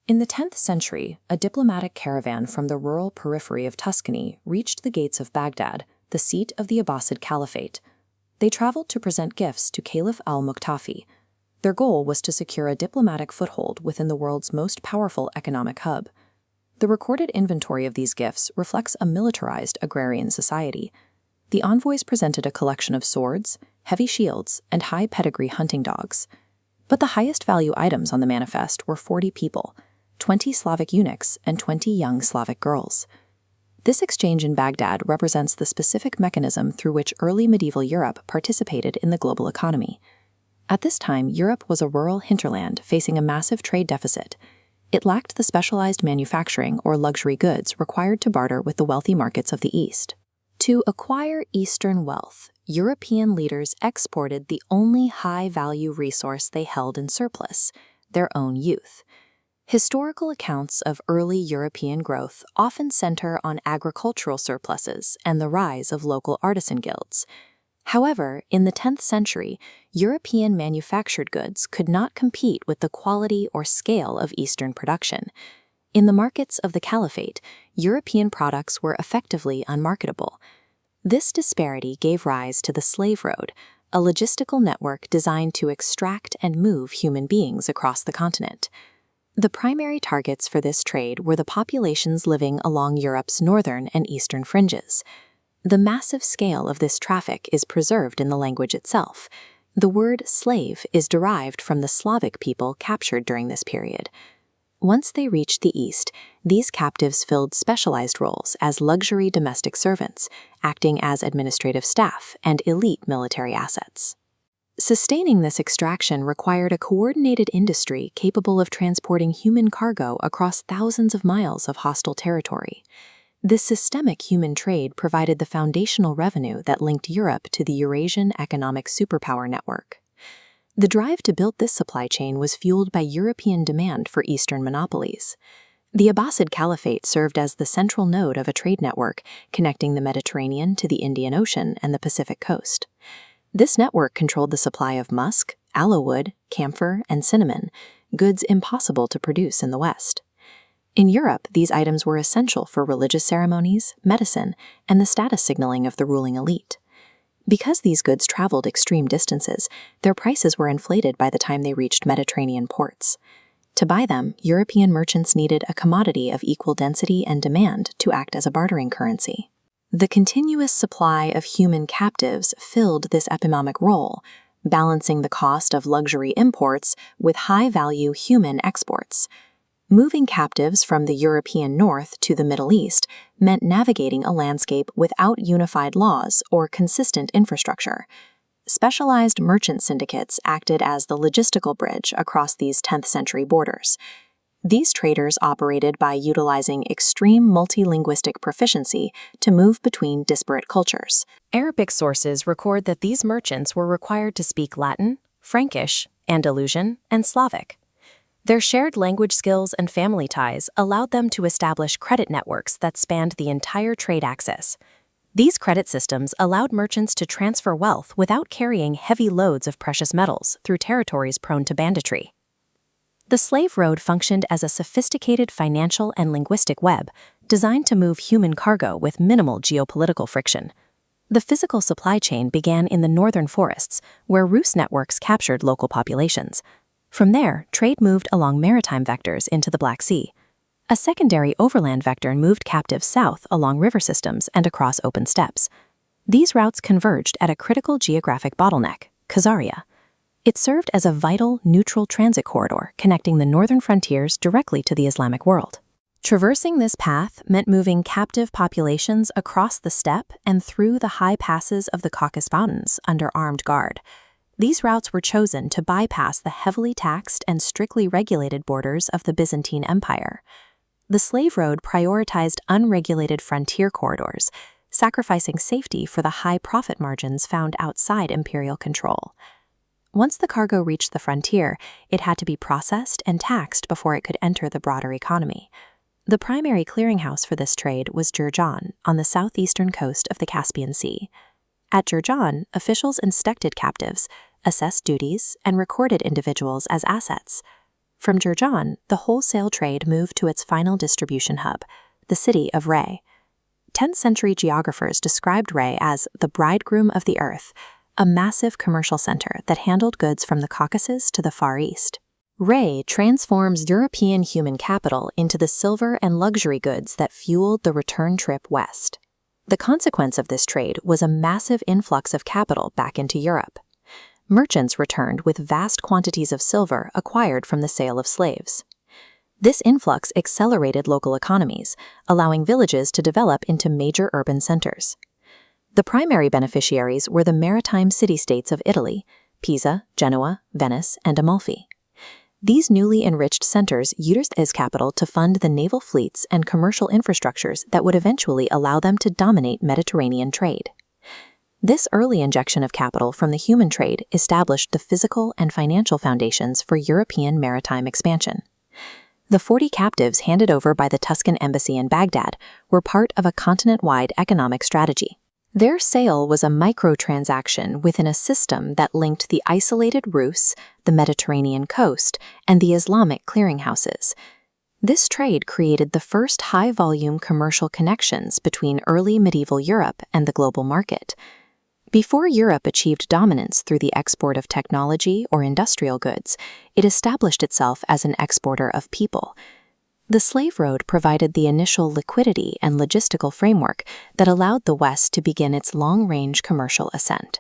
In the 10th century, a diplomatic caravan from the rural periphery of Tuscany reached the gates of Baghdad, the seat of the Abbasid Caliphate. They traveled to present gifts to Caliph al-Muqtafi. Their goal was to secure a diplomatic foothold within the world's most powerful economic hub. The recorded inventory of these gifts reflects a militarized agrarian society. The envoys presented a collection of swords, heavy shields, and high pedigree hunting dogs. But the highest value items on the manifest were 40 people, 20 Slavic eunuchs, and 20 young Slavic girls. This exchange in Baghdad represents the specific mechanism through which early medieval Europe participated in the global economy. At this time, Europe was a rural hinterland facing a massive trade deficit. It lacked the specialized manufacturing or luxury goods required to barter with the wealthy markets of the East. To acquire Eastern wealth, European leaders exported the only high-value resource they held in surplus, their own youth. Historical accounts of early European growth often center on agricultural surpluses and the rise of local artisan guilds. However, in the 10th century, European manufactured goods could not compete with the quality or scale of Eastern production. In the markets of the Caliphate, European products were effectively unmarketable. This disparity gave rise to the slave road, a logistical network designed to extract and move human beings across the continent. The primary targets for this trade were the populations living along Europe's northern and eastern fringes. The massive scale of this traffic is preserved in the language itself. The word slave is derived from the Slavic people captured during this period. Once they reached the East, these captives filled specialized roles as luxury domestic servants, acting as administrative staff and elite military assets. Sustaining this extraction required a coordinated industry capable of transporting human cargo across thousands of miles of hostile territory. This systemic human trade provided the foundational revenue that linked Europe to the Eurasian economic superpower network. The drive to build this supply chain was fueled by European demand for Eastern monopolies. The Abbasid Caliphate served as the central node of a trade network connecting the Mediterranean to the Indian Ocean and the Pacific coast. This network controlled the supply of musk, aloe wood, camphor, and cinnamon, goods impossible to produce in the West. In Europe, these items were essential for religious ceremonies, medicine, and the status signaling of the ruling elite. Because these goods traveled extreme distances, their prices were inflated by the time they reached Mediterranean ports. To buy them, European merchants needed a commodity of equal density and demand to act as a bartering currency. The continuous supply of human captives filled this economic role, balancing the cost of luxury imports with high-value human exports. Moving captives from the European North to the Middle East meant navigating a landscape without unified laws or consistent infrastructure. Specialized merchant syndicates acted as the logistical bridge across these 10th century borders. These traders operated by utilizing extreme multilinguistic proficiency to move between disparate cultures. Arabic sources record that these merchants were required to speak Latin, Frankish, Andalusian, and Slavic. Their shared language skills and family ties allowed them to establish credit networks that spanned the entire trade axis. These credit systems allowed merchants to transfer wealth without carrying heavy loads of precious metals through territories prone to banditry. The slave road functioned as a sophisticated financial and linguistic web designed to move human cargo with minimal geopolitical friction. The physical supply chain began in the northern forests, where roost networks captured local populations. From there, trade moved along maritime vectors into the Black Sea. A secondary overland vector moved captives south along river systems and across open steppes. These routes converged at a critical geographic bottleneck, Khazaria. It served as a vital, neutral transit corridor connecting the northern frontiers directly to the Islamic world. Traversing this path meant moving captive populations across the steppe and through the high passes of the Caucasus Mountains under armed guard. These routes were chosen to bypass the heavily taxed and strictly regulated borders of the Byzantine Empire. The slave road prioritized unregulated frontier corridors, sacrificing safety for the high profit margins found outside imperial control. Once the cargo reached the frontier, it had to be processed and taxed before it could enter the broader economy. The primary clearinghouse for this trade was Jurjan, on the southeastern coast of the Caspian Sea. At Jurjan, officials inspected captives, assessed duties, and recorded individuals as assets. From Jurjan, the wholesale trade moved to its final distribution hub, the city of Ray. 10th century geographers described Ray as the bridegroom of the earth, a massive commercial center that handled goods from the Caucasus to the Far East. Ray transforms European human capital into the silver and luxury goods that fueled the return trip west. The consequence of this trade was a massive influx of capital back into Europe. Merchants returned with vast quantities of silver acquired from the sale of slaves. This influx accelerated local economies, allowing villages to develop into major urban centers. The primary beneficiaries were the maritime city-states of Italy, Pisa, Genoa, Venice, and Amalfi. These newly enriched centers used as capital to fund the naval fleets and commercial infrastructures that would eventually allow them to dominate Mediterranean trade. This early injection of capital from the human trade established the physical and financial foundations for European maritime expansion. The 40 captives handed over by the Tuscan embassy in Baghdad were part of a continent-wide economic strategy. Their sale was a microtransaction within a system that linked the isolated Rus, the Mediterranean coast, and the Islamic clearinghouses. This trade created the first high-volume commercial connections between early medieval Europe and the global market. Before Europe achieved dominance through the export of technology or industrial goods, it established itself as an exporter of people. The slave road provided the initial liquidity and logistical framework that allowed the West to begin its long-range commercial ascent.